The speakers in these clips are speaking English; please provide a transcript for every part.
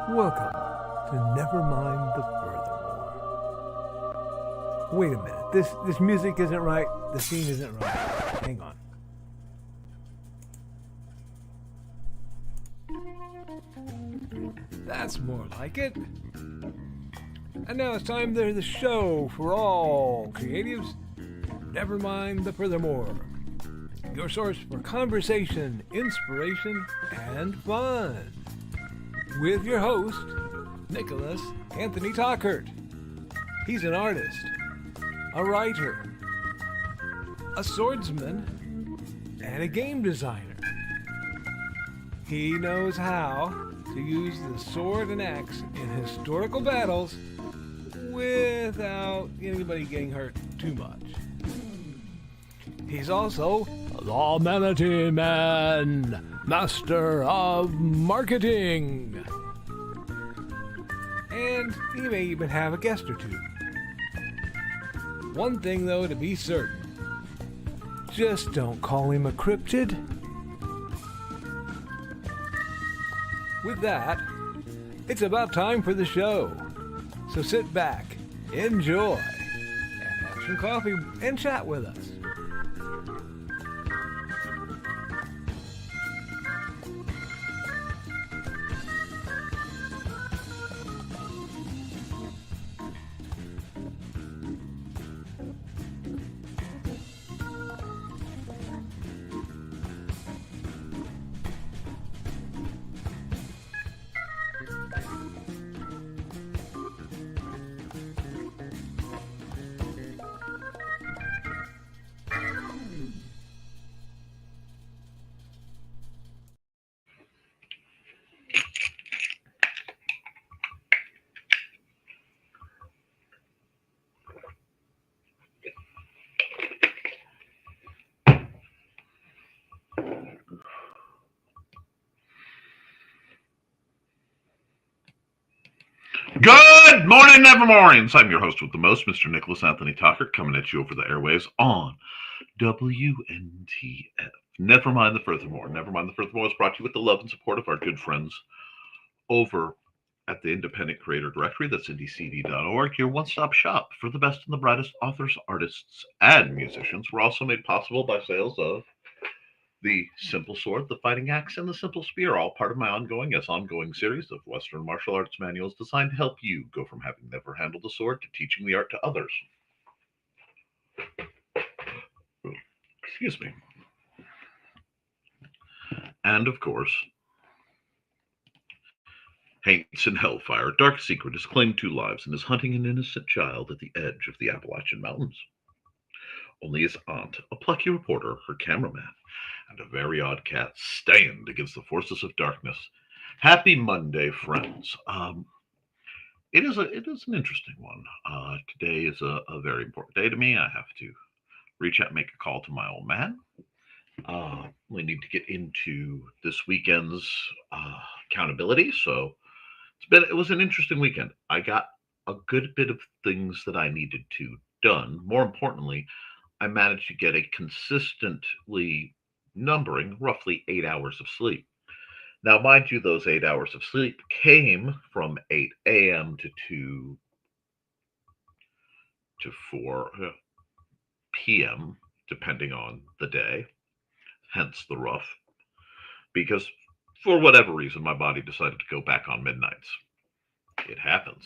Welcome to Nevermind the Furthermore. Wait a minute. This music isn't right. The scene isn't right. Hang on. That's more like it. And now it's time to the show for all creatives. Nevermind the Furthermore. Your source for conversation, inspiration, and fun. With your host, Nicholas Anthony Tockert. He's an artist, a writer, a swordsman, and a game designer. He knows how to use the sword and axe in historical battles without anybody getting hurt too much. He's also the Manatee Man, master of marketing. And he may even have a guest or two. One thing, though, to be certain. Just don't call him a cryptid. With that, it's about time for the show. So sit back, enjoy, and have some coffee and chat with us. Good morning, Nevermornings. I'm your host with the most, Mr. Nicholas Anthony Tockert, coming at you over the airwaves on WNTF. Nevermind the Furthermore. Nevermind the Furthermore is brought to you with the love and support of our good friends over at the Independent Creator Directory. That's indiecd.org, your one-stop shop for the best and the brightest authors, artists, and musicians. We're also made possible by sales of the Simple Sword, the Fighting Axe, and the Simple Spear, all part of my ongoing series of Western martial arts manuals designed to help you go from having never handled a sword to teaching the art to others. Excuse me. And of course, Hates in Hellfire, Dark Secret has claimed 2 lives and is hunting an innocent child at the edge of the Appalachian Mountains. Only his aunt, a plucky reporter, her cameraman, and a very odd cat stand against the forces of darkness. Happy Monday, friends. It is an interesting one. Today is a very important day to me. I have to reach out and make a call to my old man. We need to get into this weekend's accountability. So it was an interesting weekend. I got a good bit of things that I needed to done. More importantly, I managed to get a consistently numbering roughly 8 hours of sleep. Now, mind you, those 8 hours of sleep came from 8 a.m. to 2 to 4 p.m., depending on the day, hence the rough, because for whatever reason, my body decided to go back on midnights. It happens.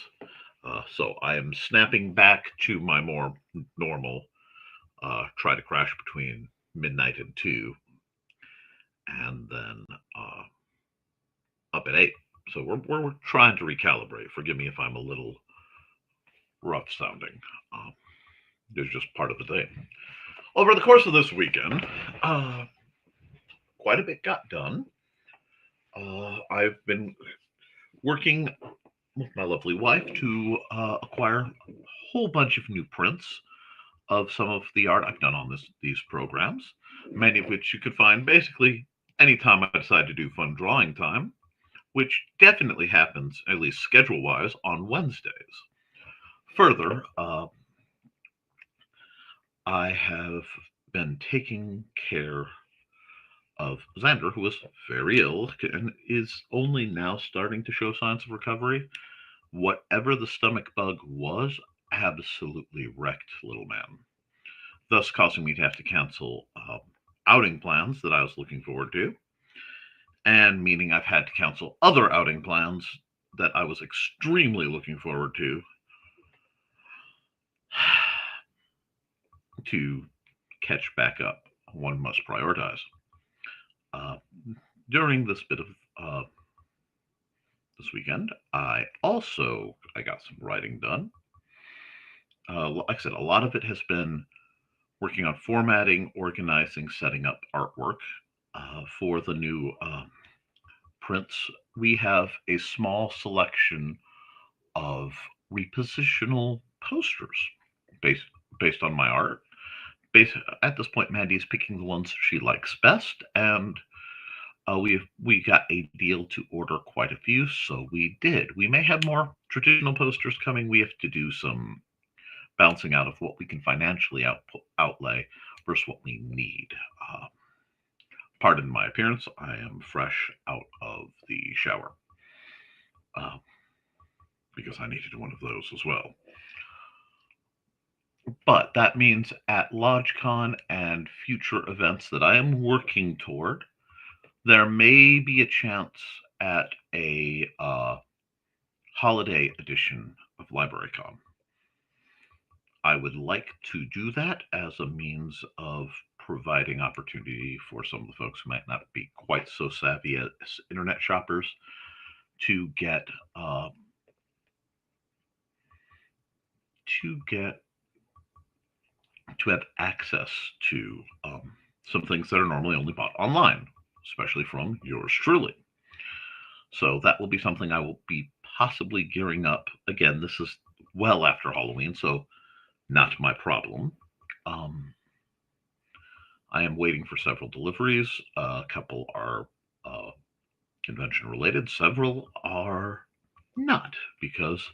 So I am snapping back to my more normal, try to crash between midnight and 2, and then up at 8. So we're trying to recalibrate. Forgive me if I'm a little rough sounding. It's just part of the day. Over the course of this weekend, quite a bit got done. I've been working with my lovely wife to acquire a whole bunch of new prints of some of the art I've done on these programs, many of which you could find basically anytime I decide to do fun drawing time, which definitely happens, at least schedule-wise, on Wednesdays. Further, I have been taking care of Xander, who was very ill and is only now starting to show signs of recovery. Whatever the stomach bug was, absolutely wrecked little man, thus causing me to have to cancel outing plans that I was looking forward to, and meaning I've had to cancel other outing plans that I was extremely looking forward to catch back up. One must prioritize. Uh, During this bit of this weekend, I got some writing done. Like I said, a lot of it has been working on formatting, organizing, setting up artwork for the new prints. We have a small selection of repositional posters based based on my art. At this point, Mandy is picking the ones she likes best, and we got a deal to order quite a few, so we did. We may have more traditional posters coming. We have to do some balancing out of what we can financially outlay versus what we need. Uh, Pardon my appearance. I am fresh out of the shower uh, because I needed one of those as well. But that means at LodgeCon and future events that I am working toward, there may be a chance at a holiday edition of LibraryCon. I would like to do that as a means of providing opportunity for some of the folks who might not be quite so savvy as internet shoppers to get to get to have access to some things that are normally only bought online, especially from yours truly. So that will be something I will be possibly gearing up. Again, this is well after Halloween, so not my problem. I am waiting for several deliveries. A couple are convention related, several are not, because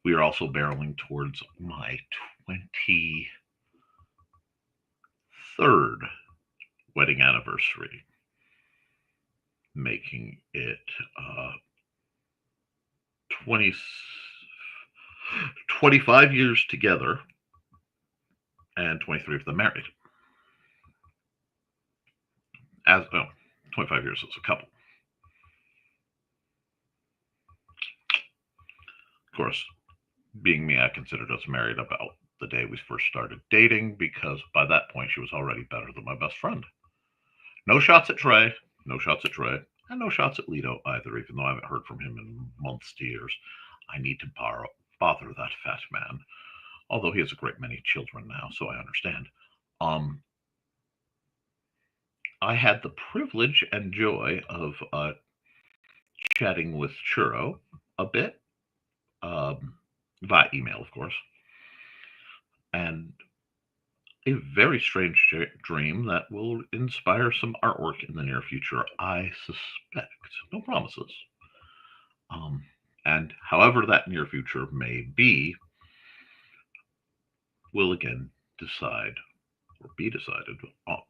we are also barreling towards my 23rd wedding anniversary, making it 25 years together and 23 of them married. 25 years as a couple. Of course, being me, I considered us married about the day we first started dating, because by that point she was already better than my best friend. No shots at Trey, and no shots at Lito either, even though I haven't heard from him in months to years. I need to bother that fat man, although he has a great many children now, so I understand. I had the privilege and joy of chatting with Churro a bit, via email, of course, and a very strange dream that will inspire some artwork in the near future, I suspect. No promises. And however that near future may be, will again be decided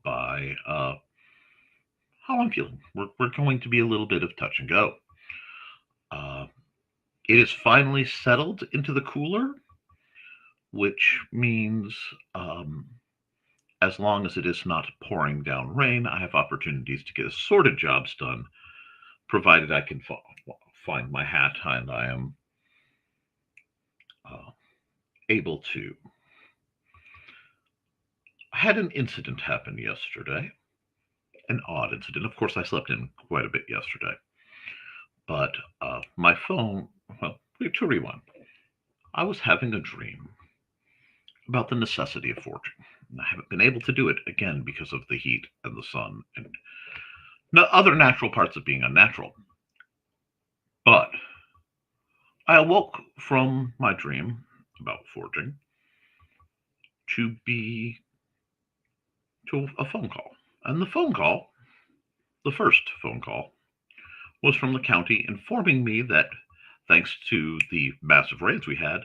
by how I'm feeling. We're going to be a little bit of touch and go. It is finally settled into the cooler, which means as long as it is not pouring down rain, I have opportunities to get assorted jobs done, provided I can find my hat and I am able to. I had an incident happen yesterday, an odd incident. Of course, I slept in quite a bit yesterday, but my phone, to rewind, I was having a dream about the necessity of forging. And I haven't been able to do it again because of the heat and the sun and other natural parts of being unnatural. But I awoke from my dream about forging to a phone call. And the first phone call, was from the county informing me that thanks to the massive rains we had,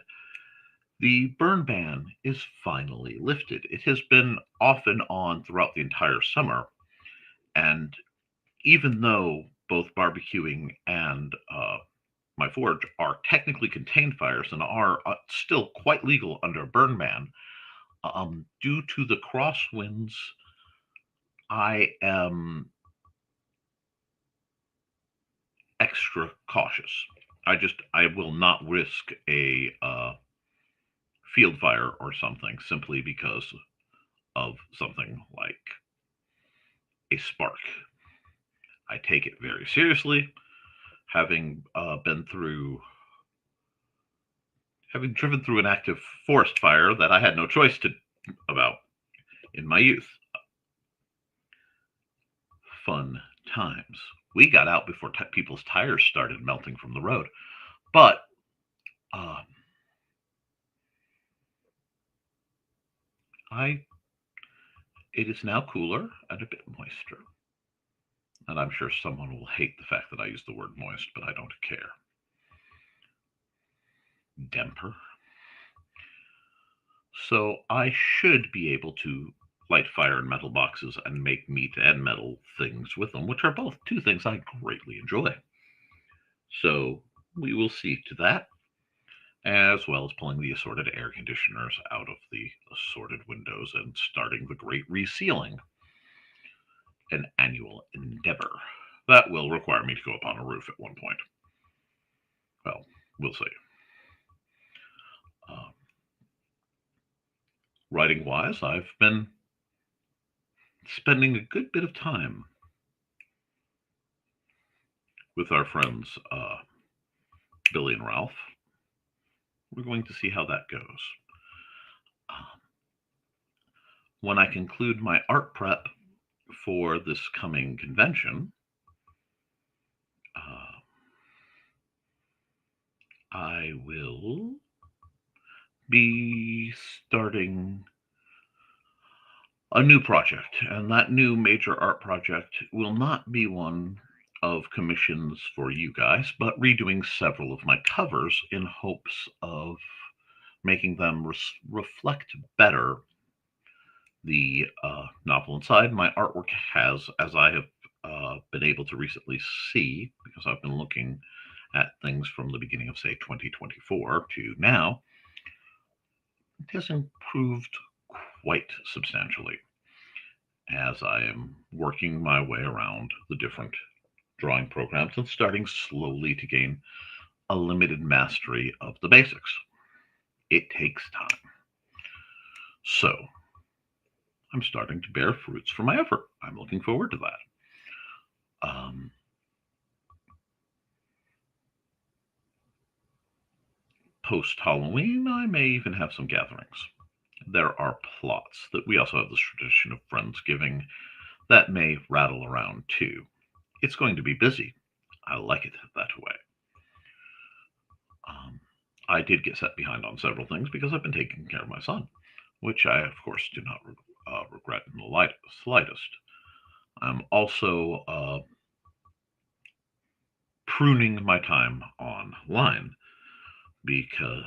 the burn ban is finally lifted. It has been off and on throughout the entire summer, And even though both barbecuing and my forge are technically contained fires and are still quite legal under a burn ban, due to the crosswinds, I am extra cautious. I will not risk a field fire or something simply because of something like a spark. I take it very seriously, having having driven through an active forest fire that I had no choice about in my youth. Fun times. We got out before people's tires started melting from the road, but um, I it is now cooler and a bit moister. And I'm sure someone will hate the fact that I use the word moist, but I don't care. Damper. So I should be able to light fire in metal boxes and make meat and metal things with them, which are both two things I greatly enjoy. So we will see to that, as well as pulling the assorted air conditioners out of the assorted windows and starting the great resealing, an annual endeavor. That will require me to go up on a roof at one point. Well, we'll see. Uh, Writing wise, I've been spending a good bit of time with our friends Billy and Ralph. We're going to see how that goes. Um, when I conclude my art prep for this coming convention, uh, I will be starting a new project, and that new major art project will not be one of commissions for you guys, but redoing several of my covers in hopes of making them reflect better the novel inside. My artwork has, as I have been able to recently see, because I've been looking at things from the beginning of, say, 2024 to now, it has improved quite substantially as I am working my way around the different drawing programs and starting slowly to gain a limited mastery of the basics. It takes time. So I'm starting to bear fruits for my effort. I'm looking forward to that. Post Halloween, I may even have some gatherings. There are plots that we also have this tradition of Friendsgiving that may rattle around too. It's going to be busy. I like it that way. Um, I did get set behind on several things because I've been taking care of my son, which I, of course, do not regret in the slightest. I'm also pruning my time online because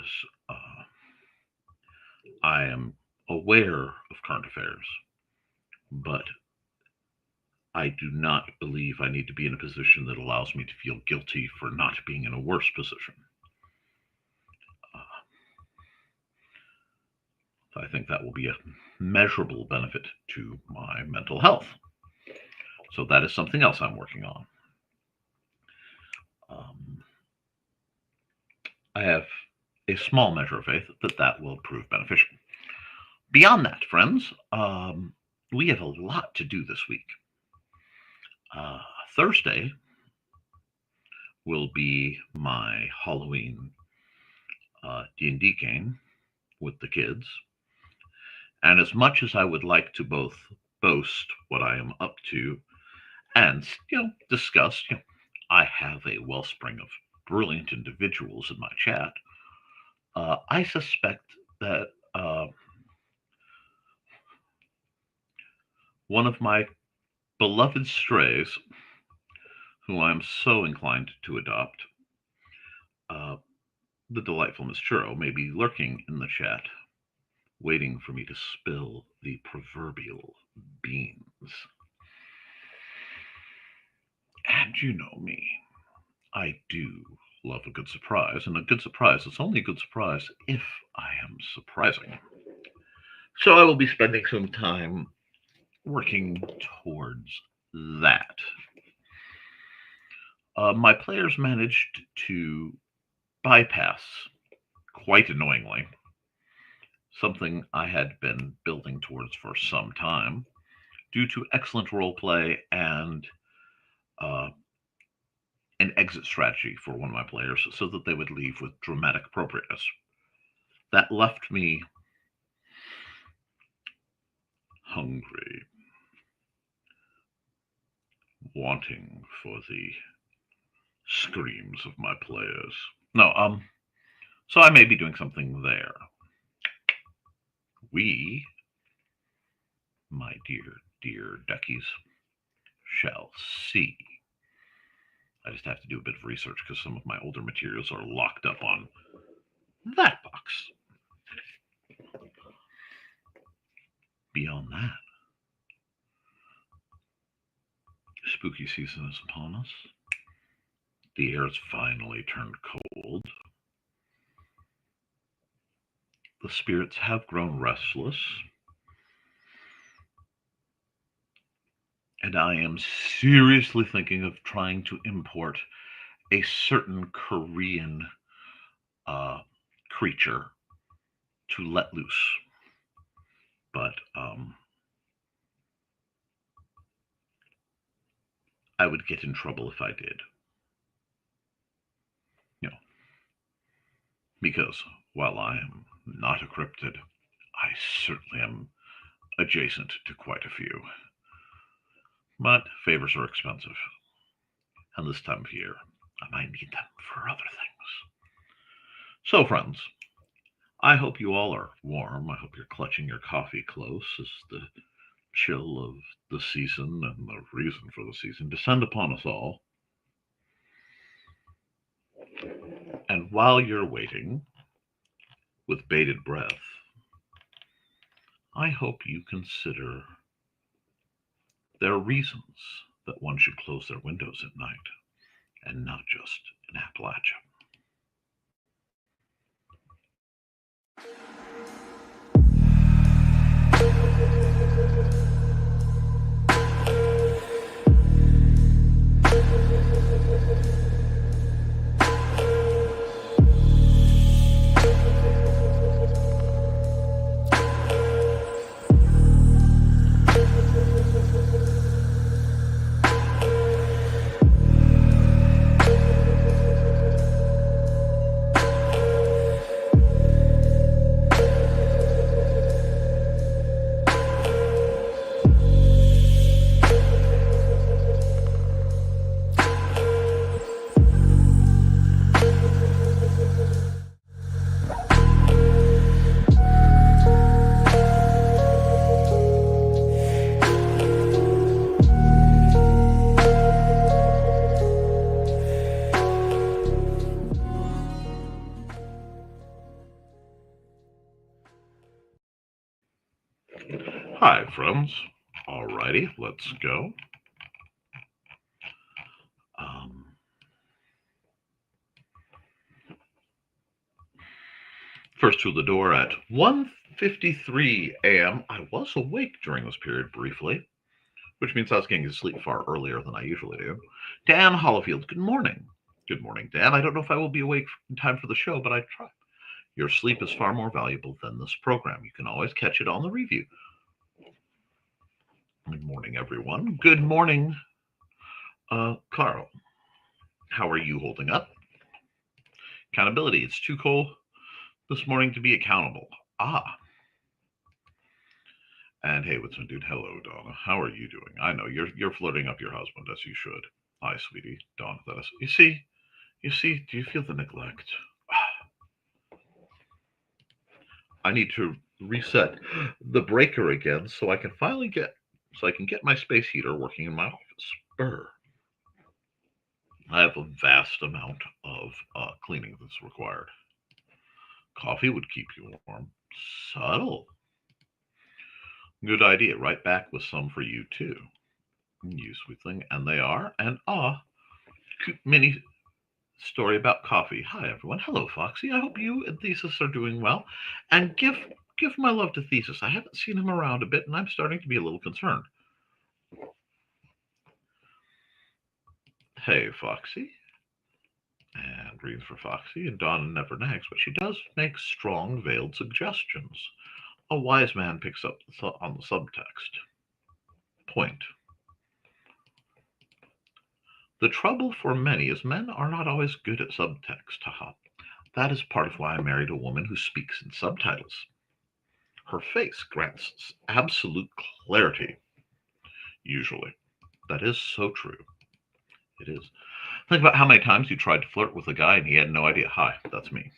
I am aware of current affairs, but I do not believe I need to be in a position that allows me to feel guilty for not being in a worse position. I think that will be a measurable benefit to my mental health. So that is something else I'm working on. I have a small measure of faith that that will prove beneficial. Beyond that, friends, we have a lot to do this week. Thursday will be my Halloween D&D game with the kids. And as much as I would like to both boast what I am up to and discuss, I have a wellspring of brilliant individuals in my chat. I suspect that one of my beloved strays, who I'm so inclined to adopt, the delightful Miss Churro, may be lurking in the chat, waiting for me to spill the proverbial beans. And you know me. I do love a good surprise, and a good surprise is only a good surprise if I am surprising. So I will be spending some time working towards that. My players managed to bypass, quite annoyingly, something I had been building towards for some time due to excellent role play and uh, an exit strategy for one of my players so that they would leave with dramatic appropriateness. That left me hungry, wanting for the screams of my players. No, so I may be doing something there. We, my dear duckies, shall see. I just have to do a bit of research because some of my older materials are locked up on that box. Beyond that, spooky season is upon us. The air has finally turned cold. The spirits have grown restless. And I am seriously thinking of trying to import a certain Korean creature to let loose. But I would get in trouble if I did. You know, because while I am not a cryptid, I certainly am adjacent to quite a few. But favors are expensive. And this time of year, I might need them for other things. So, friends, I hope you all are warm. I hope you're clutching your coffee close as the chill of the season and the reason for the season descend upon us all. And while you're waiting, with bated breath, I hope you consider there are reasons that one should close their windows at night, and not just in Appalachia. Hi, friends. Alrighty, let's go. First through the door at 1:53 a.m. I was awake during this period briefly, which means I was getting to sleep far earlier than I usually do. Dan Hollifield, good morning. Good morning, Dan. I don't know if I will be awake in time for the show, but I try. Your sleep is far more valuable than this program. You can always catch it on the review. Good morning, everyone. Good morning, Carl. How are you holding up? Accountability. It's too cold this morning to be accountable. And hey, what's up, dude? Hello, Donna. How are you doing? I know you're flirting up your husband as you should. Hi, sweetie. Donna, that is. You see. Do you feel the neglect? I need to reset the breaker again so I can get my space heater working in my office. Brr. I have a vast amount of cleaning that's required. Coffee would keep you warm. Subtle. Good idea. Right back with some for you too. You sweet thing. And they are. And mini story about coffee. Hi, everyone. Hello, Foxy. I hope you and Thesis are doing well. And give my love to Thesis. I haven't seen him around a bit, and I'm starting to be a little concerned. Hey, Foxy. And reads for Foxy, and Donna never nags, but she does make strong, veiled suggestions. A wise man picks up on the subtext. Point. The trouble for many is men are not always good at subtext. Haha. That is part of why I married a woman who speaks in subtitles. Her face grants absolute clarity, usually. That is so true. It is. Think about how many times you tried to flirt with a guy and he had no idea. Hi, that's me.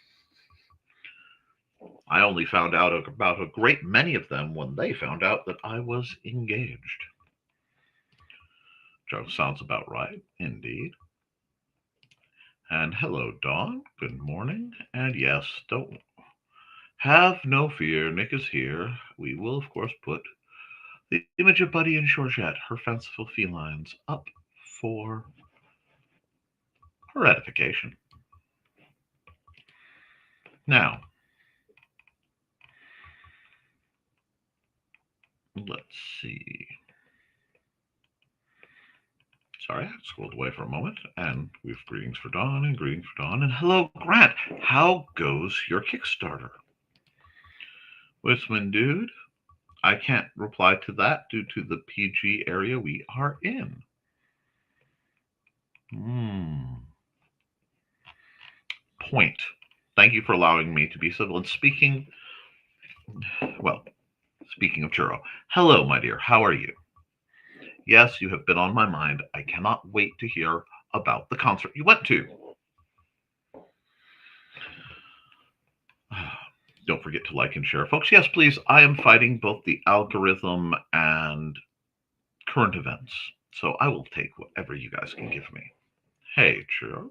I only found out about a great many of them when they found out that I was engaged. Joe sounds about right, indeed. And hello, Dawn. Good morning. And yes, don't have no fear. Nick is here. We will, of course, put the image of Buddy and Georgette, her fanciful felines, up for her edification. Now, let's see. Sorry, I scrolled away for a moment, and we've greetings for Dawn and greetings for Dawn. And hello, Grant. How goes your Kickstarter? Wisman dude, I can't reply to that due to the PG area we are in. Point. Thank you for allowing me to be civil. And speaking of Churro, hello, my dear. How are you? Yes, you have been on my mind. I cannot wait to hear about the concert you went to. Don't forget to like and share, folks. Yes, please. I am fighting both the algorithm and current events, so I will take whatever you guys can give me. Hey, Churro.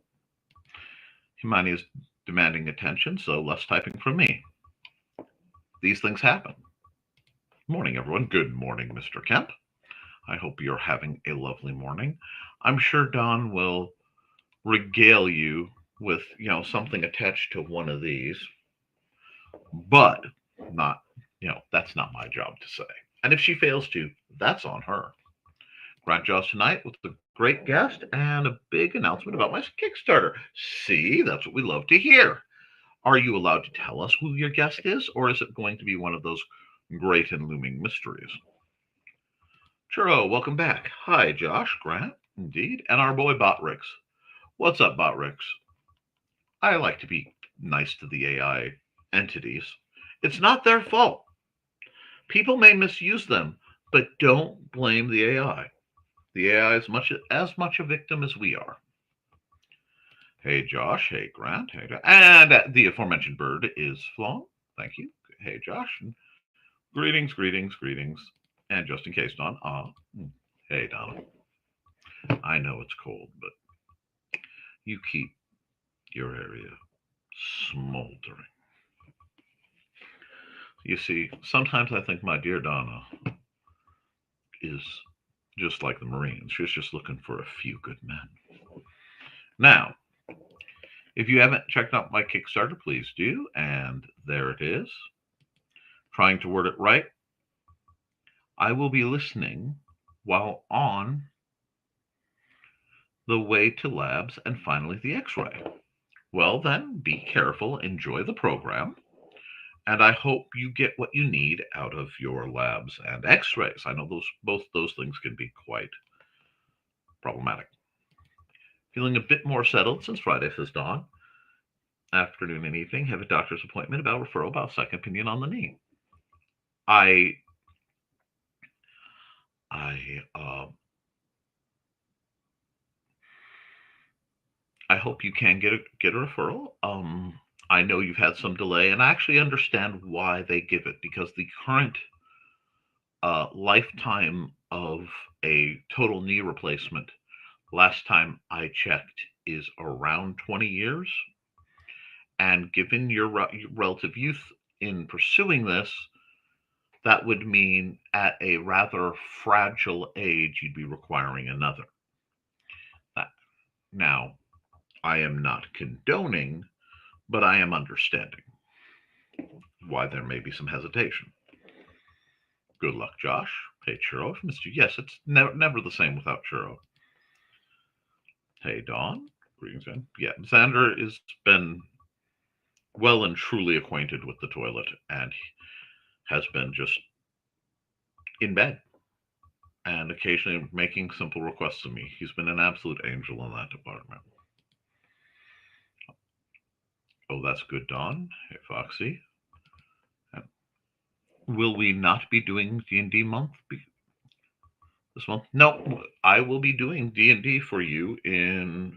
Humanity is demanding attention, so less typing from me. These things happen. Morning, everyone. Good morning, Mr. Kemp. I hope you're having a lovely morning. I'm sure Don will regale you with, something attached to one of these, but not, that's not my job to say. And if she fails to, that's on her. Grant Jaws tonight with a great guest and a big announcement about my Kickstarter. See, that's what we love to hear. Are you allowed to tell us who your guest is, or is it going to be one of those great and looming mysteries? Churro, welcome back. Hi, Josh, Grant, indeed, and our boy Botrix. What's up, Botrix? I like to be nice to the AI entities. It's not their fault. People may misuse them, but don't blame the AI. The AI is as much a victim as we are. Hey, Josh. Hey, Grant. Hey, and the aforementioned bird is Flo. Thank you. Hey, Josh. And greetings. And just in case, Don. Hey, Donna. I know it's cold, but you keep your area smoldering. You see, sometimes I think my dear Donna is just like the Marines. She's just looking for a few good men. Now, if you haven't checked out my Kickstarter, please do. And there it is. Trying to word it right. I will be listening while on the way to labs and finally the X-ray. Well, then, be careful. Enjoy the program. And I hope you get what you need out of your labs and X-rays. I know both those things can be quite problematic. Feeling a bit more settled since Friday, says Dawn. Afternoon and evening, have a doctor's appointment about referral, about second opinion on the knee. I hope you can get a referral. I know you've had some delay, and I actually understand why they give it, because the current lifetime of a total knee replacement, last time I checked, is around 20 years. And given your relative youth in pursuing this, that would mean at a rather fragile age, you'd be requiring another. Now, I am not condoning, but I am understanding why there may be some hesitation. Good luck, Josh. Hey, Churro. Mr. Yes, it's never the same without Churro. Hey, Dawn. Greetings, man. Yeah, Xander has been well and truly acquainted with the toilet and has been just in bed and occasionally making simple requests of me. He's been an absolute angel in that department. Oh, that's good, Dawn. Hey, Foxy. Will we not be doing D&D month this month? No, I will be doing D&D for you in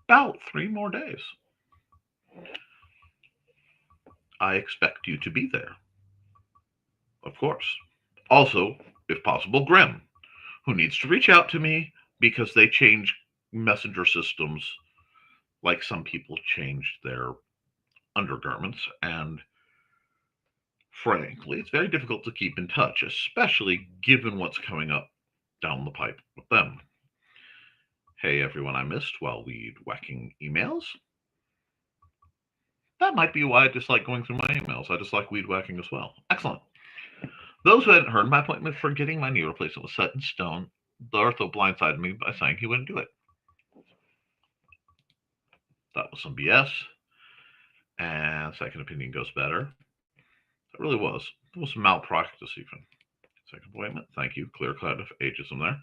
about 3 more days. I expect you to be there, of course. Also, if possible, Grim, who needs to reach out to me because they change messenger systems like some people changed their undergarments, and frankly, it's very difficult to keep in touch, especially given what's coming up down the pipe with them. Hey, everyone I missed while weed whacking emails. That might be why I dislike going through my emails. I dislike weed whacking as well. Excellent. Those who hadn't heard, my appointment for getting my knee replacement was set in stone. The ortho blindsided me by saying he wouldn't do it. That was some BS. And second opinion goes better. It really was. It was malpractice even. Second appointment, thank you. Clear cut of ageism there.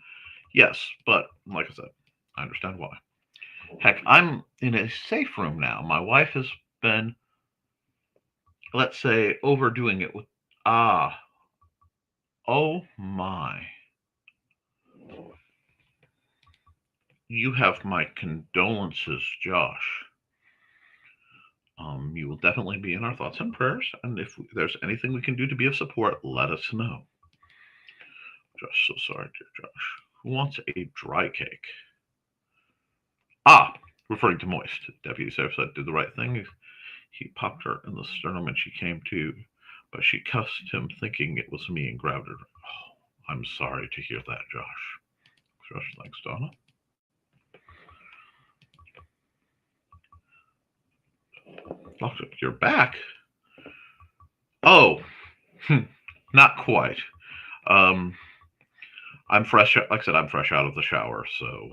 Yes, but like I said, I understand why. Heck, I'm in a safe room now. My wife has been, let's say, overdoing it with, oh my. You have my condolences, Josh. You will definitely be in our thoughts and prayers, and if there's anything we can do to be of support, let us know. Josh, so sorry, dear Josh. Who wants a dry cake? Referring to Moist. Deputy Sheriff said did the right thing. He popped her in the sternum and she came to, but she cussed him thinking it was me and grabbed her. Oh, I'm sorry to hear that, Josh. Josh, thanks, Donna. Doctor, you're back? Oh, not quite. I'm fresh. Like I said, I'm fresh out of the shower, so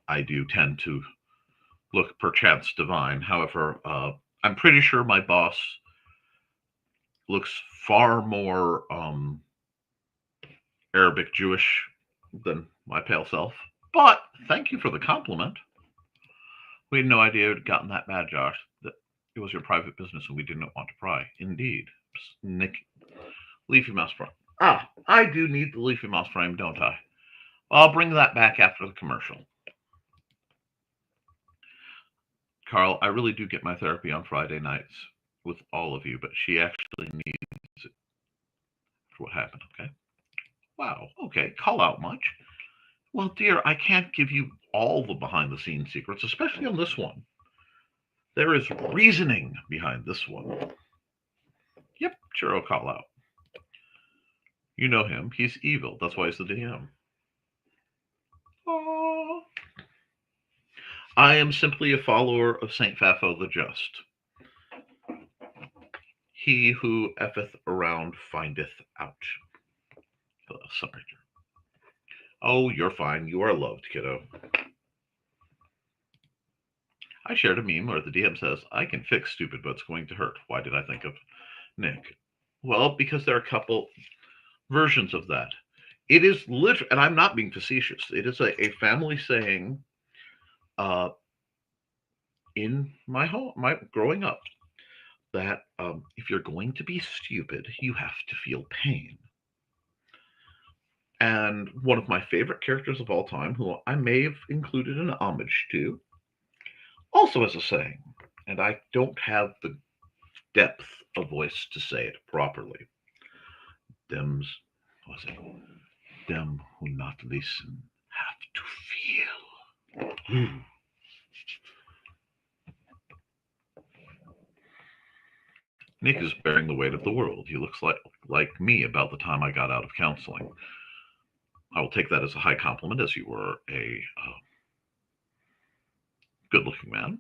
I do tend to look perchance divine. However, I'm pretty sure my boss looks far more Arabic Jewish than my pale self. But thank you for the compliment. We had no idea it had gotten that bad, Josh. That it was your private business and we didn't want to pry. Indeed. Nick, Leafy Mouse frame. I do need the Leafy Mouse frame, don't I? I'll bring that back after the commercial. Carl, I really do get my therapy on Friday nights with all of you, but she actually needs it for what happened, okay? Wow, okay, call out much. Well, dear, I can't give you all the behind-the-scenes secrets, especially on this one. There is reasoning behind this one. Yep, Churro call out. You know him. He's evil. That's why he's the DM. Aww. I am simply a follower of Saint Fafo the Just. He who effeth around findeth out. Sorry. Oh, you're fine. You are loved, kiddo. I shared a meme where the DM says, I can fix stupid, but it's going to hurt. Why did I think of Nick? Well, because there are a couple versions of that. It is literally, and I'm not being facetious, it is a family saying, in my home, my growing up, that if you're going to be stupid, you have to feel pain. And one of my favorite characters of all time, who I may have included an homage to, also has a saying, and I don't have the depth of voice to say it properly. Them who not listen have to feel. Nick is bearing the weight of the world. He looks like me about the time I got out of counseling. I will take that as a high compliment, as you were a good-looking man.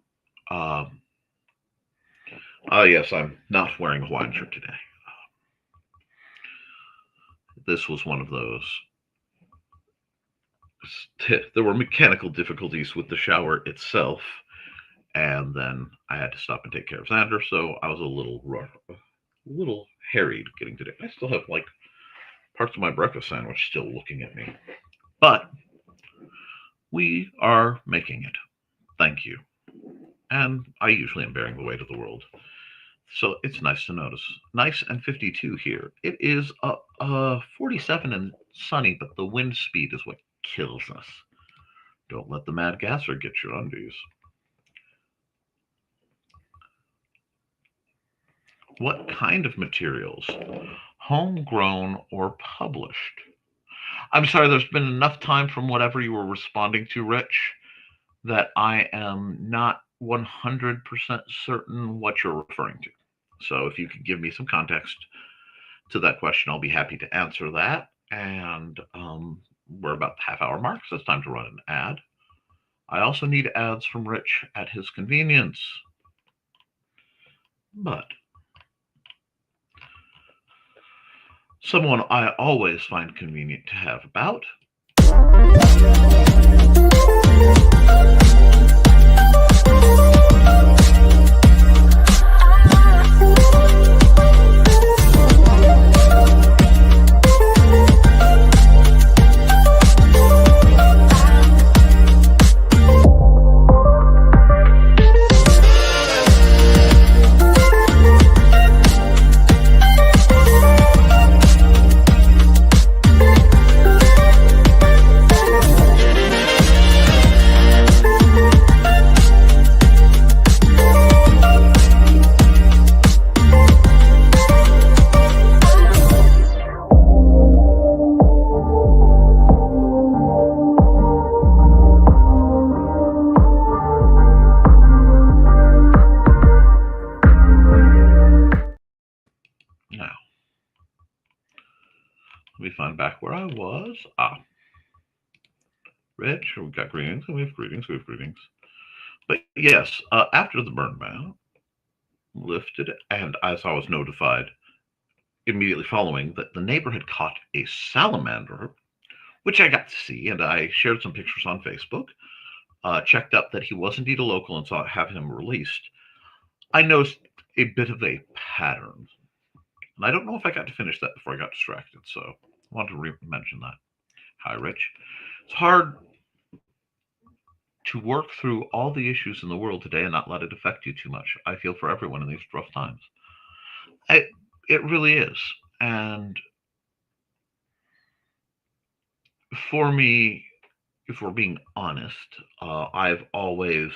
Yes, I'm not wearing a Hawaiian shirt today. This was one of those. There were mechanical difficulties with the shower itself, and then I had to stop and take care of Xander, so I was a little rough, a little harried getting today. I still have like parts of my breakfast sandwich still looking at me, but we are making it. Thank you. And I usually am bearing the weight of the world, so it's nice to notice. Nice and 52 here. It is 47 and sunny, but the wind speed is what kills us. Don't let the mad gasser get your undies. What kind of materials? Homegrown or published? I'm sorry, there's been enough time from whatever you were responding to, Rich, that I am not 100% certain what you're referring to. So if you could give me some context to that question, I'll be happy to answer that. And we're about the half-hour mark, so it's time to run an ad. I also need ads from Rich at his convenience. But someone I always find convenient to have about. Let me find back where I was. Rich, we got greetings, and we have greetings, But yes, after the burn ban lifted, and as I was notified immediately following that the neighbor had caught a salamander, which I got to see, and I shared some pictures on Facebook, checked up that he was indeed a local and saw have him released. I noticed a bit of a pattern. And I don't know if I got to finish that before I got distracted, so I wanted to mention that. Hi, Rich. It's hard to work through all the issues in the world today and not let it affect you too much. I feel for everyone in these rough times. It really is. And for me, if we're being honest, I've always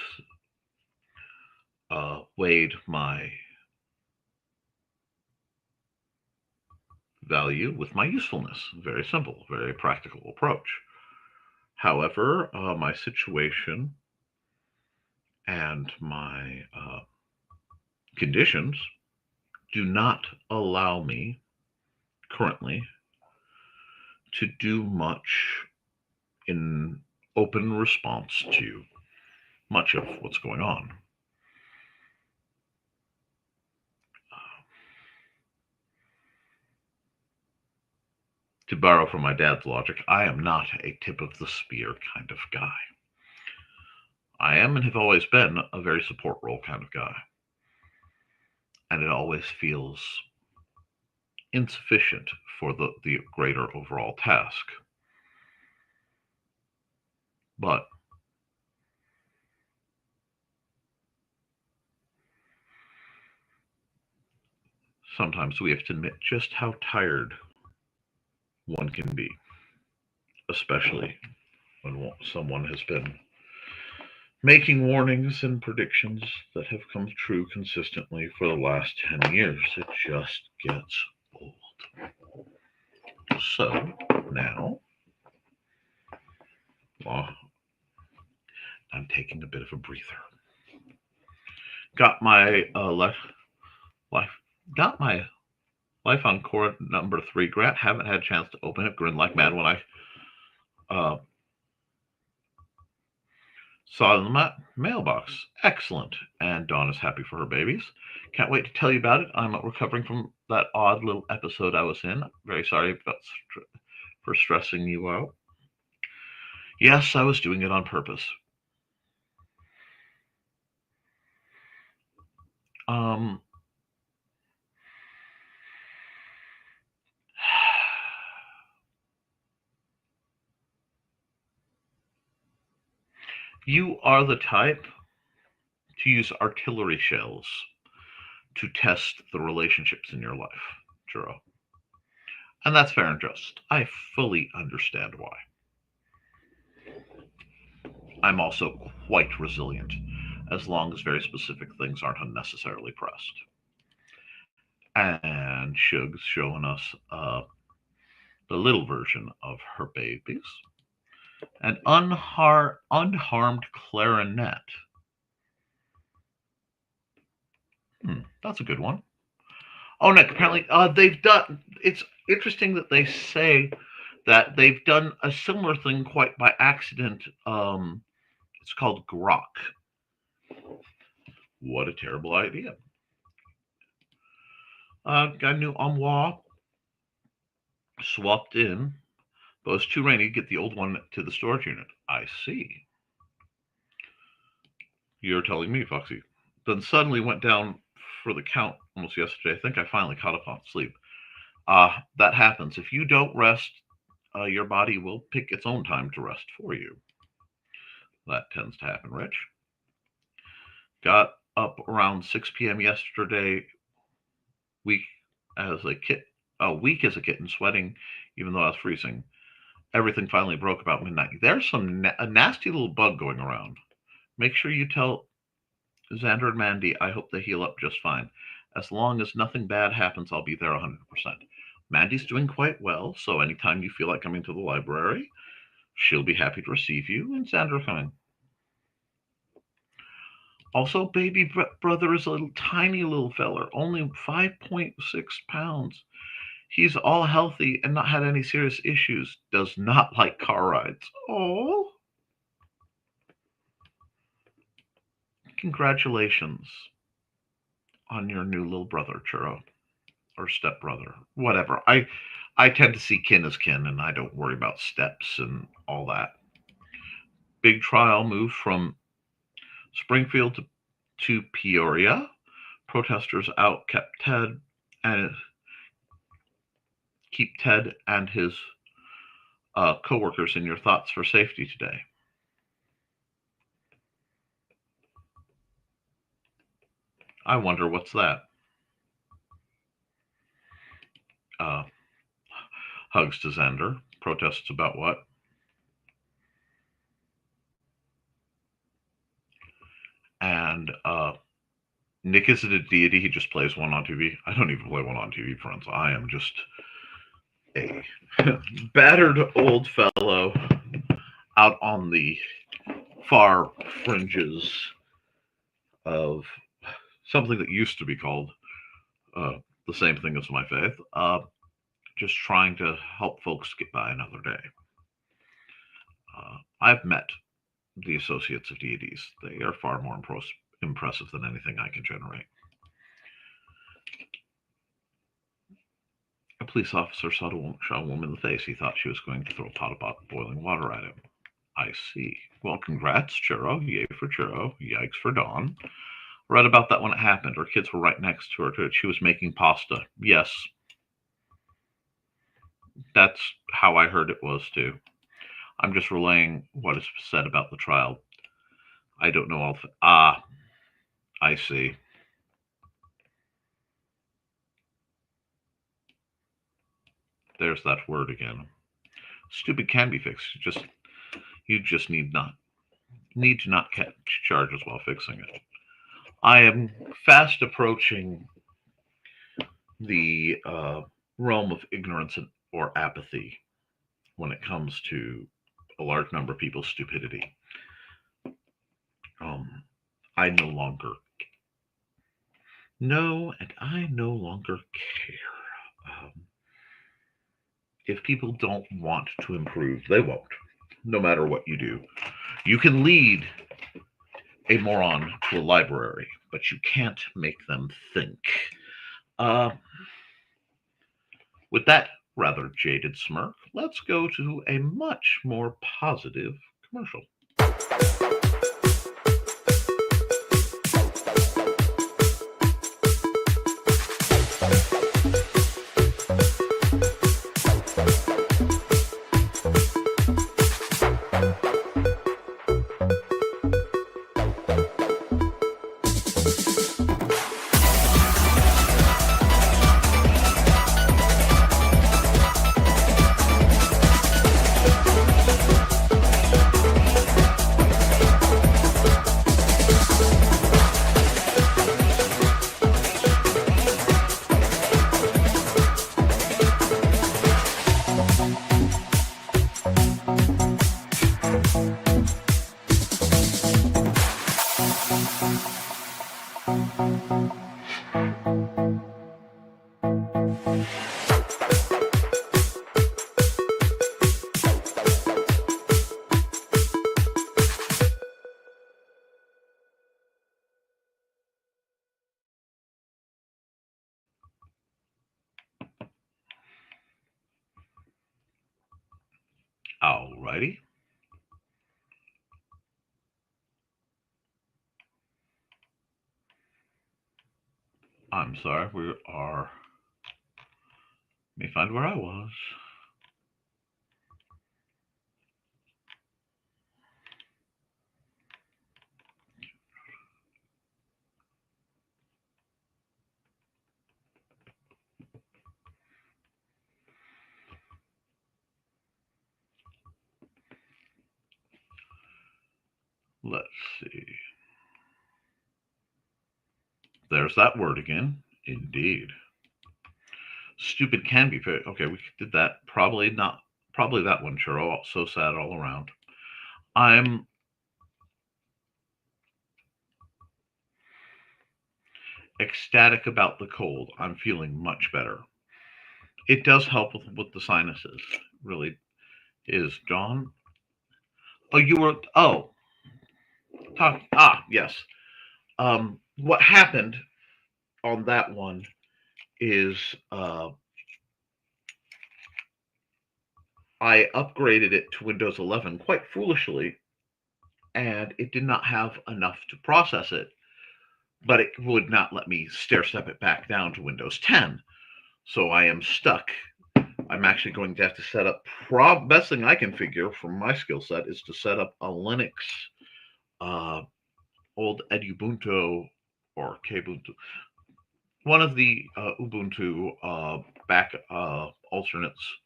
weighed my value with my usefulness. Very simple, very practical approach. However, my situation and my conditions do not allow me currently to do much in open response to much of what's going on. To borrow from my dad's logic, I am not a tip of the spear kind of guy. I am and have always been a very support role kind of guy. And it always feels insufficient for the greater overall task. But sometimes we have to admit just how tired one can be, especially when someone has been making warnings and predictions that have come true consistently for the last 10 years. It just gets old. So now, I'm taking a bit of a breather. Got my Life on Core number 3 grant. Haven't had a chance to open it. Grinned like mad when I Saw it in the mailbox. Excellent. And Dawn is happy for her babies. Can't wait to tell you about it. I'm recovering from that odd little episode I was in. Very sorry for stressing you out. Yes, I was doing it on purpose. Um, you are the type to use artillery shells to test the relationships in your life, Juro. And that's fair and just. I fully understand why. I'm also quite resilient, as long as very specific things aren't unnecessarily pressed. And Shug's showing us the little version of her babies. An unharmed clarinet. That's a good one. Oh, Nick, apparently they've done. It's interesting that they say that they've done a similar thing quite by accident. It's called grok. What a terrible idea. Got a new armoire swapped in, but it's too rainy to get the old one to the storage unit. I see. You're telling me, Foxy. Then suddenly went down for the count almost yesterday. I think I finally caught up on sleep. That happens. If you don't rest, your body will pick its own time to rest for you. That tends to happen, Rich. Got up around 6 p.m. yesterday, weak as a kitten, sweating even though I was freezing. Everything finally broke about midnight. There's a nasty little bug going around. Make sure you tell Xander and Mandy I hope they heal up just fine. As long as nothing bad happens, I'll be there 100%. Mandy's doing quite well, so anytime you feel like coming to the library, she'll be happy to receive you, and Xander coming. Also, baby brother is a tiny little feller, only 5.6 pounds. He's all healthy and not had any serious issues. Does not like car rides. Oh, congratulations on your new little brother, Churro, or stepbrother, whatever. I tend to see kin as kin, and I don't worry about steps and all that. Big trial moved from Springfield to Peoria. Protesters out keep Ted and his co-workers in your thoughts for safety today. I wonder what's that. Hugs to Xander. Protests about what? And Nick isn't a deity. He just plays one on TV. I don't even play one on TV, friends. I am just a battered old fellow out on the far fringes of something that used to be called the same thing as my faith. Just trying to help folks get by another day. I've met the associates of deities. They are far more impressive than anything I can generate. A police officer shot a woman in the face. He thought she was going to throw a pot of boiling water at him. I see. Well, congrats, Churro. Yay for Churro. Yikes for Dawn. Read about that when it happened. Her kids were right next to her. She was making pasta. Yes. That's how I heard it was, too. I'm just relaying what is said about the trial. I don't know all. I see. There's that word again. Stupid can be fixed. You just need to not catch charges while fixing it. I am fast approaching the realm of ignorance or apathy when it comes to a large number of people's stupidity. I no longer know, and I no longer care. If people don't want to improve, they won't, no matter what you do. You can lead a moron to a library, but you can't make them think. Uh, with that rather jaded smirk, let's go to a much more positive commercial. Alrighty. I'm sorry, we are. Let me find where I was. Let's see. There's that word again. Indeed. Stupid can be very. Okay, we did that. Probably not. Probably that one, Churro. So sad all around. I'm ecstatic about the cold. I'm feeling much better. It does help with the sinuses. Really is. John? Oh, you were. Oh, talk. Ah, yes. What happened on that one is I upgraded it to Windows 11 quite foolishly, and it did not have enough to process it, but it would not let me stair step it back down to Windows 10. So I am stuck. I'm actually going to have to set up. Best thing I can figure from my skill set is to set up a Linux, uh, old Edubuntu or Kubuntu, one of the Ubuntu back alternates,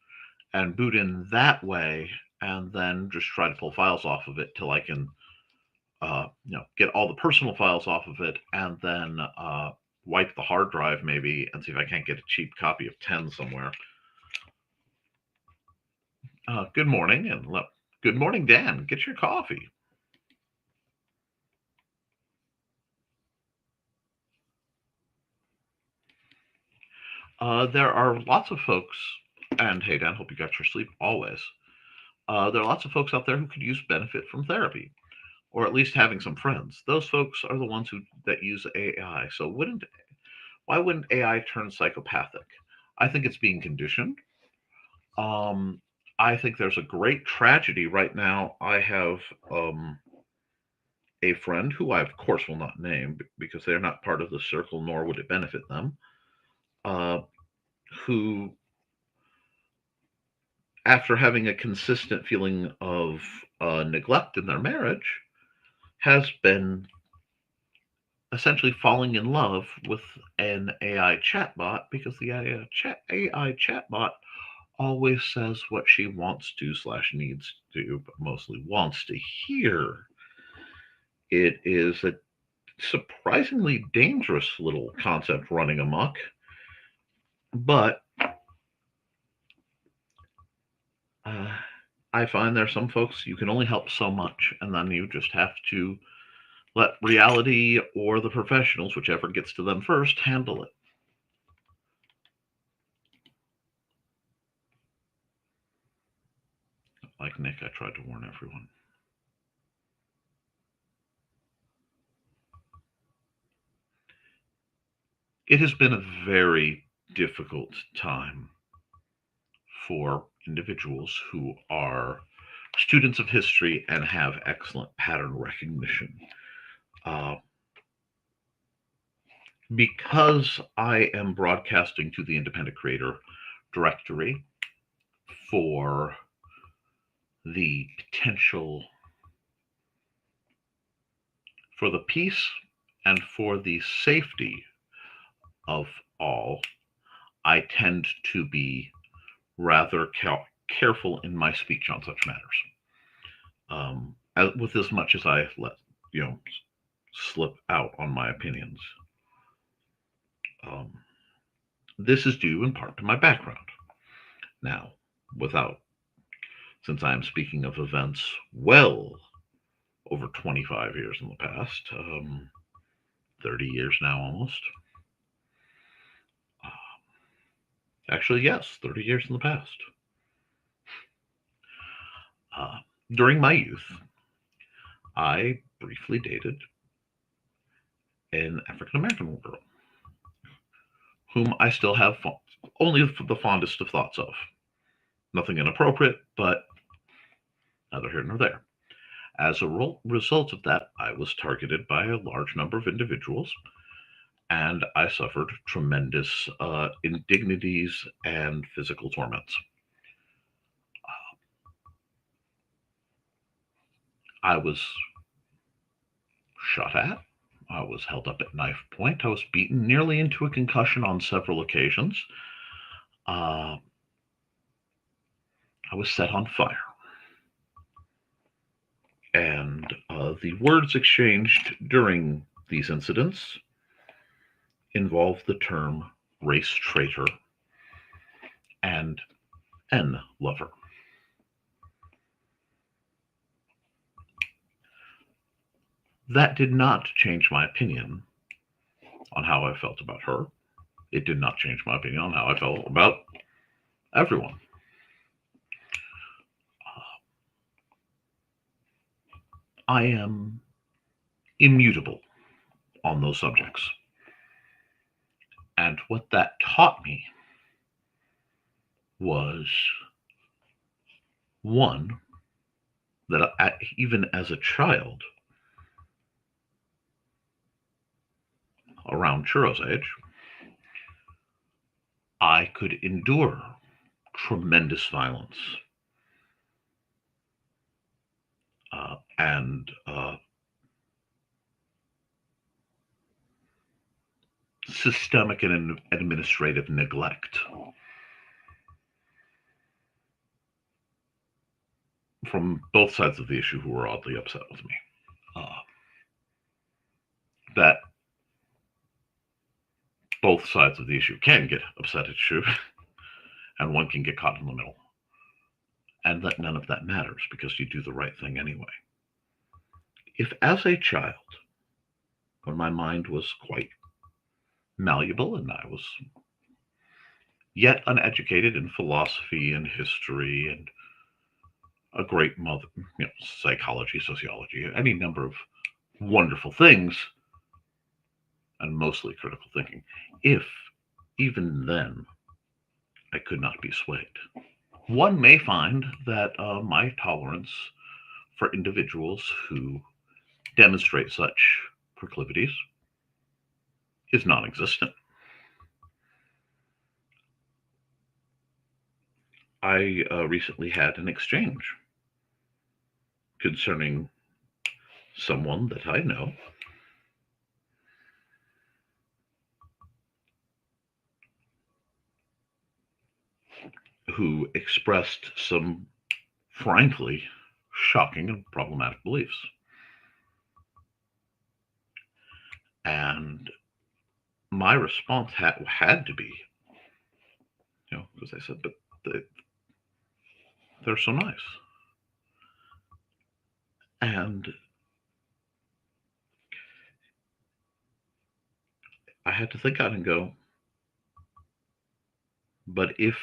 and boot in that way, and then just try to pull files off of it till I can, get all the personal files off of it, and then wipe the hard drive maybe, and see if I can't get a cheap copy of 10 somewhere. Good morning, and good morning, Dan. Get your coffee. There are lots of folks, and hey, Dan, hope you got your sleep always. There are lots of folks out there who could use benefit from therapy, or at least having some friends. Those folks are the ones that use AI. So why wouldn't AI turn psychopathic? I think it's being conditioned. Um, I think there's a great tragedy right now. I have a friend who I, of course, will not name because they're not part of the circle, nor would it benefit them, uh, who, after having a consistent feeling of neglect in their marriage, has been essentially falling in love with an AI chatbot because the AI chatbot always says what she wants to slash needs to, but mostly wants to hear. It is a surprisingly dangerous little concept running amok, but I find there's some folks you can only help so much, and then you just have to let reality or the professionals, whichever gets to them first, handle it. Like Nick, I tried to warn everyone. it has been a very difficult time for individuals who are students of history and have excellent pattern recognition. Uh, because I am broadcasting to the independent creator directory for the potential, for the peace and for the safety of all, I tend to be rather careful in my speech on such matters. With as much as I let slip out on my opinions. Um, this is due in part to my background. Now, since I am speaking of events well over 25 years in the past, 30 years now almost. Actually, yes, 30 years in the past. During my youth, I briefly dated an African American girl whom I still have only the fondest of thoughts of. Nothing inappropriate, but neither here nor there. As a result of that, I was targeted by a large number of individuals, and I suffered tremendous indignities and physical torments. I was shot at. I was held up at knife point. I was beaten nearly into a concussion on several occasions. I was set on fire. And the words exchanged during these incidents involved the term race traitor and N lover. That did not change my opinion on how I felt about her. It did not change my opinion on how I felt about everyone. I am immutable on those subjects. And what that taught me was, one, that even as a child, around Churro's age, I could endure tremendous violence and systemic and administrative neglect from both sides of the issue who were oddly upset with me. That both sides of the issue can get upset at you, and one can get caught in the middle. And that none of that matters because you do the right thing anyway. If as a child, when my mind was quite malleable and I was yet uneducated in philosophy and history and a great mother, psychology, sociology, any number of wonderful things, and mostly critical thinking, if even then I could not be swayed. One may find that my tolerance for individuals who demonstrate such proclivities is non-existent. I recently had an exchange concerning someone that I know who expressed some frankly shocking and problematic beliefs. And my response had to be, because I said, but they're so nice. And I had to think out and go, but if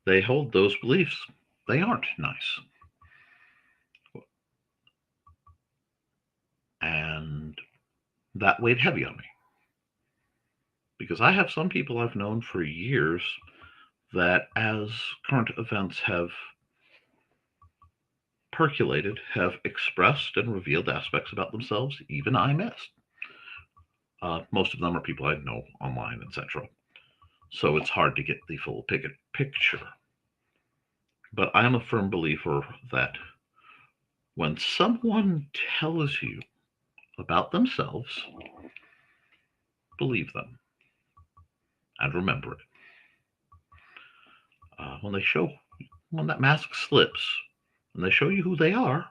they hold those beliefs, they aren't nice. And that weighed heavy on me. Because I have some people I've known for years that, as current events have percolated, have expressed and revealed aspects about themselves even I missed. Most of them are people I know online, etc. So it's hard to get the full picture. But I am a firm believer that when someone tells you about themselves, believe them and remember it. When they show, when that mask slips, and they show you who they are,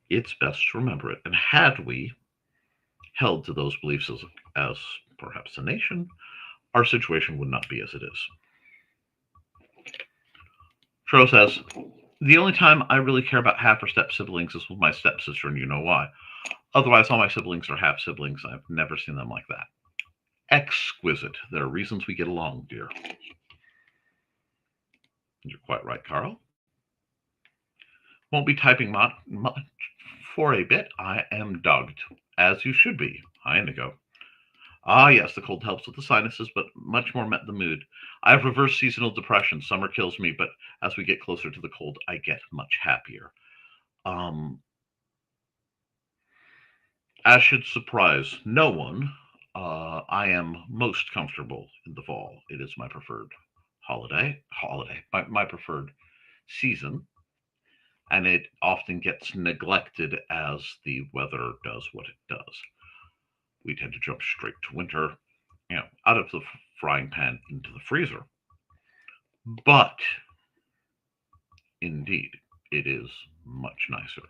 it's best to remember it. And had we held to those beliefs as perhaps a nation, our situation would not be as it is. Tro says, the only time I really care about half or step siblings is with my stepsister, and you know why. Otherwise, all my siblings are half siblings. I've never seen them like that. Exquisite. There are reasons we get along, dear. You're quite right, Carl. Won't be typing much for a bit. I am dogged, as you should be. Hi, Indigo. Ah, yes, the cold helps with the sinuses, but much more met the mood. I have reverse seasonal depression. Summer kills me, but as we get closer to the cold, I get much happier. Um, as should surprise no one, I am most comfortable in the fall. It is my preferred my preferred season, and it often gets neglected as the weather does what it does. We tend to jump straight to winter, out of the frying pan into the freezer. But indeed, it is much nicer,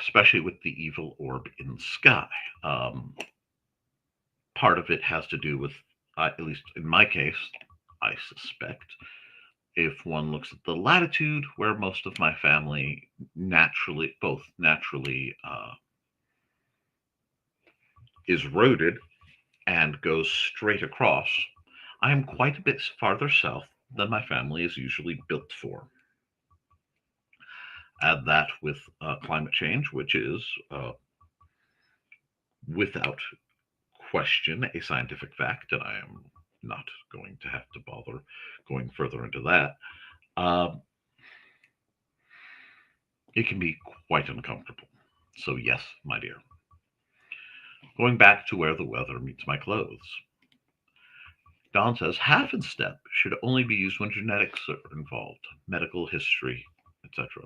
especially with the evil orb in the sky. Um, Part of it has to do with, at least in my case, I suspect, if one looks at the latitude where most of my family both naturally is roaded and goes straight across, I am quite a bit farther south than my family is usually built for. Add that with climate change, which is, without question, a scientific fact, and I am not going to have to bother going further into that. Um, it can be quite uncomfortable. So, yes, my dear. Going back to where the weather meets my clothes. Don says half and step should only be used when genetics are involved, medical history, etc.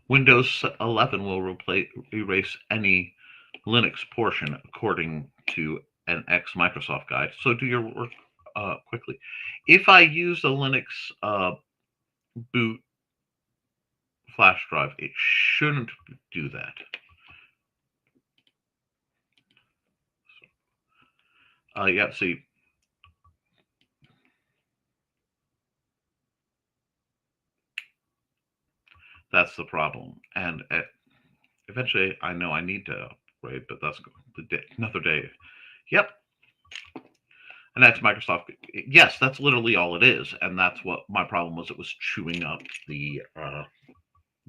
Windows 11 will erase any Linux portion according to an ex Microsoft guide. So do your work quickly. If I use a Linux boot flash drive, it shouldn't do that. Yeah, see, that's the problem. And eventually, I know I need to upgrade, but that's another day. Yep. And that's Microsoft. Yes, that's literally all it is, and that's what my problem was. It was chewing up the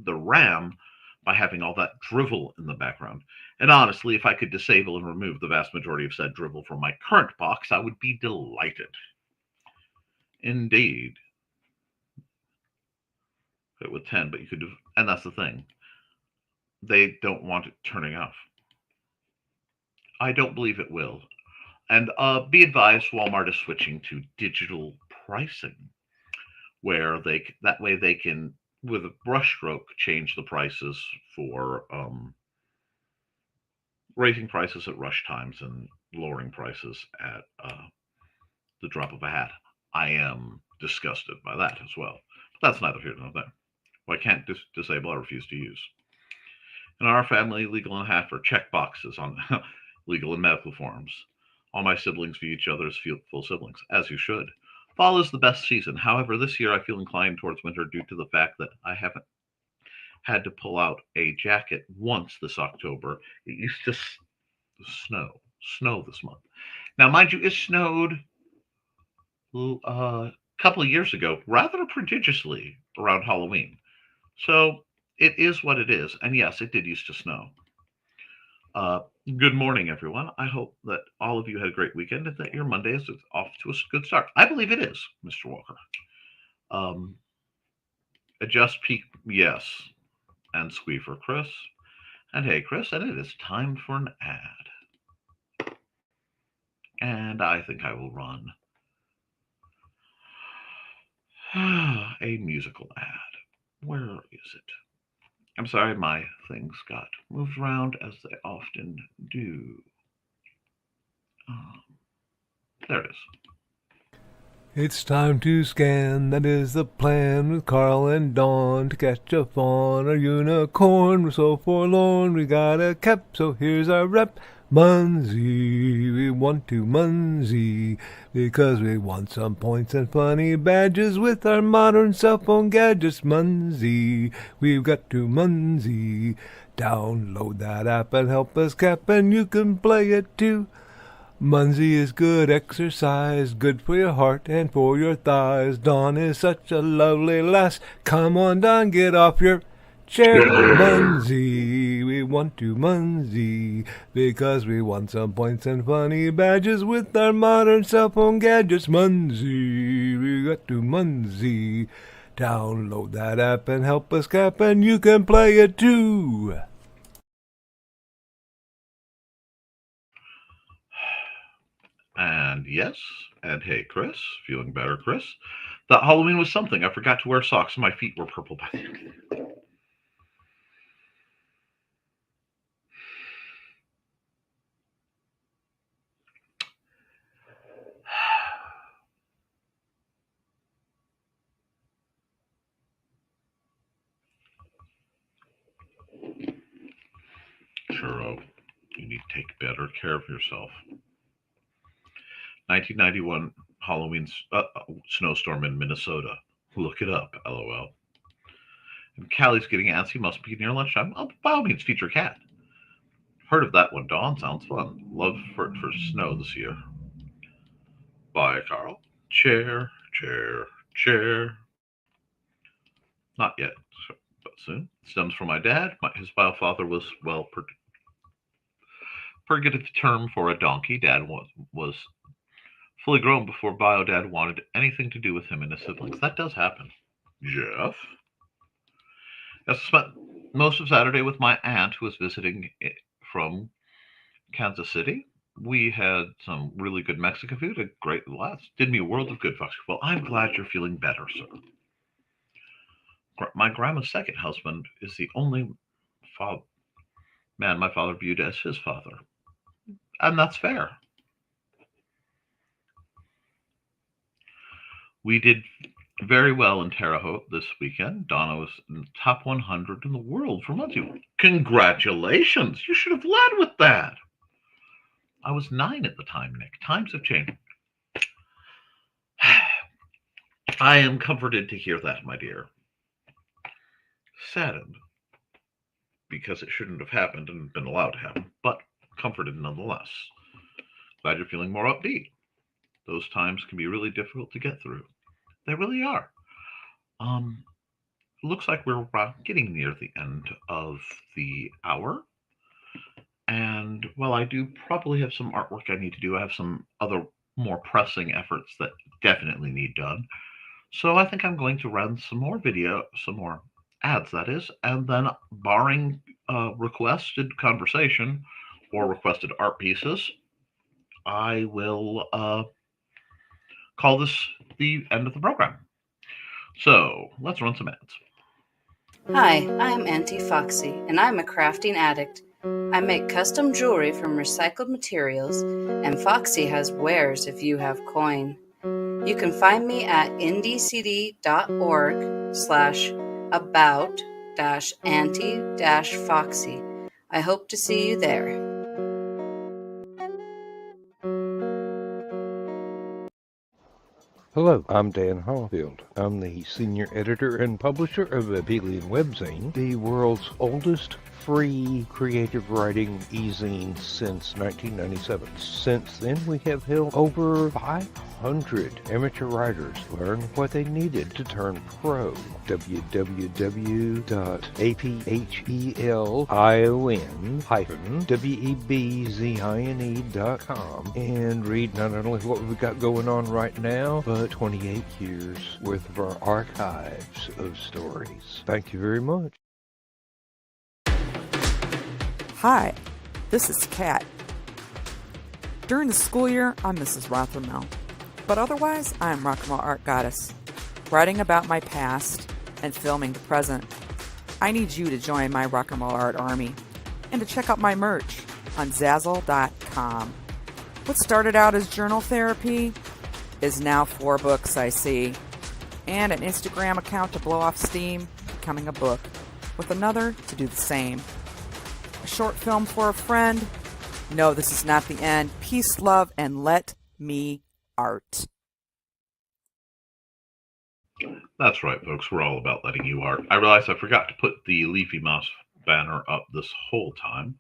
RAM by having all that drivel in the background. And honestly, if I could disable and remove the vast majority of said drivel from my current box, I would be delighted. Indeed. It with 10, but you could, and that's the thing. They don't want it turning off. I don't believe it will. And be advised, Walmart is switching to digital pricing, where that way they can, with a brushstroke, change the prices for raising prices at rush times and lowering prices at the drop of a hat. I am disgusted by that as well. But that's neither here nor there. Well, I can't disable, I refuse to use. In our family, legal and half are check boxes on legal and medical forms. All my siblings view each other as full siblings, as you should. Fall is the best season. However, this year I feel inclined towards winter due to the fact that I haven't had to pull out a jacket once this October. It used to snow this month. Now, mind you, it snowed a couple of years ago rather prodigiously around Halloween. So it is what it is. And yes, it did used to snow. Uh, Good morning, everyone. I hope that all of you had a great weekend and that your Monday is off to a good start. I believe it is, Mr. Walker. Um, Adjust peak, yes, and squee for Chris. And hey, Chris, and it is time for an ad. And I think I will run a musical ad. Where is it? I'm sorry, my things got moved around as they often do. Um, there it is. It's time to scan, that is the plan, with Carl and Dawn to catch a fawn or unicorn. We're so forlorn, we got a cap, so here's our rep. Munsey, we want to Munsey, because we want some points and funny badges with our modern cell phone gadgets. Munsey, we've got to Munsey. Download that app and help us cap, and you can play it too. Munsey is good exercise, good for your heart and for your thighs. Dawn is such a lovely lass. Come on, Dawn, get off your chair. Munsey, we want to Munsey, because we want some points and funny badges with our modern cell phone gadgets. Munsey, we got to Munsey. Download that app and help us cap, and you can play it too. And yes, and hey, Chris, feeling better, Chris? That Halloween was something. I forgot to wear socks, and my feet were purple by the end. Churro, you need to take better care of yourself. 1991 Halloween snowstorm in Minnesota. Look it up, lol. And Callie's getting antsy, must be near lunchtime. Oh, by all means, feed your cat. Heard of that one, Dawn. Sounds fun. Love for snow this year. Bye, Carl. Chair, chair, chair. Not yet, but soon. Stems from my dad. His biofather was, well, purgative term for a donkey. Dad was fully grown before bio dad wanted anything to do with him and his siblings. That does happen. Jeff? Yes, I spent most of Saturday with my aunt who was visiting from Kansas City. We had some really good Mexican food, a great laugh. Did me a world of good, Fox. Well, I'm glad you're feeling better, sir. My grandma's second husband is the only man my father viewed as his father. And that's fair. We did very well in Terre Haute this weekend. Donna was in the top 100 in the world for Muncie. Congratulations! You should have led with that. I was 9 at the time, Nick. Times have changed. I am comforted to hear that, my dear. Saddened, because it shouldn't have happened and been allowed to happen, but comforted nonetheless. Glad you're feeling more upbeat. Those times can be really difficult to get through. They really are. Looks like we're getting near the end of the hour. And while I do probably have some artwork I need to do, I have some other more pressing efforts that definitely need done. So I think I'm going to run some more ads, that is, and then barring requested conversation or requested art pieces, I will call this the end of the program. So let's run some ads. Hi, I'm Auntie Foxy, and I'm a crafting addict. I make custom jewelry from recycled materials, and Foxy has wares if you have coin. You can find me at indiecity.org/about-auntie-foxy. I hope to see you there. Hello, I'm Dan Hallfield. I'm the senior editor and publisher of Abelian Webzine, the world's oldest free creative writing e-zine since 1997. Since then, we have helped over 500 amateur writers learn what they needed to turn pro. www.aphelion-webzine.com and read not only what we've got going on right now, but 28 years worth of our archives of stories. Thank you very much. Hi, this is Kat. During the school year, I'm Mrs. Rothermel, but otherwise, I'm Rock and Roll Art Goddess, writing about my past and filming the present. I need you to join my Rock and Roll Art army and to check out my merch on Zazzle.com. What started out as journal therapy is now 4 books, I see, and an Instagram account to blow off steam, becoming a book, with another to do the same. A short film for a friend. No, this is not the end. Peace, love, and let me art. That's right, folks. We're all about letting you art. I realized I forgot to put the Leafy Mouse banner up this whole time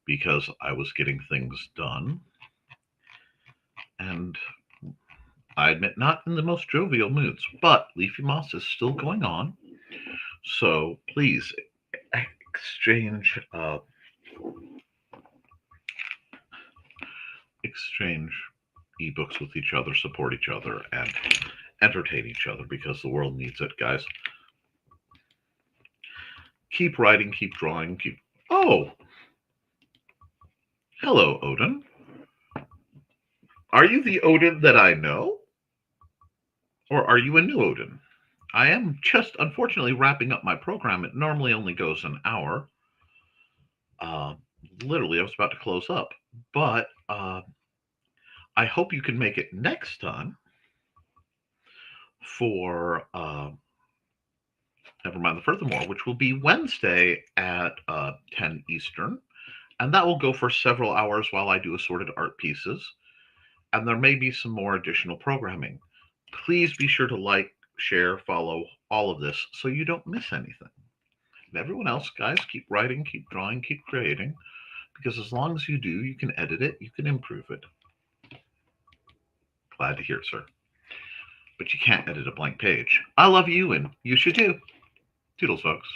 because I was getting things done. And I admit, not in the most jovial moods, but Leafy Moss is still going on. So please exchange ebooks with each other, support each other, and entertain each other because the world needs it, guys. Keep writing, keep drawing, keep... Oh! Hello, Odin. Are you the Odin that I know? Or are you a new Odin? I am just, unfortunately, wrapping up my program. It normally only goes an hour. Literally, I was about to close up. But I hope you can make it next time for Nevermind the Furthermore, which will be Wednesday at 10 Eastern. And that will go for several hours while I do assorted art pieces. And there may be some more additional programming. Please be sure to like, share, follow all of this so you don't miss anything. And everyone else, guys, keep writing, keep drawing, keep creating. Because as long as you do, you can edit it, you can improve it. Glad to hear it, sir. But you can't edit a blank page. I love you, and you should too. Toodles, folks.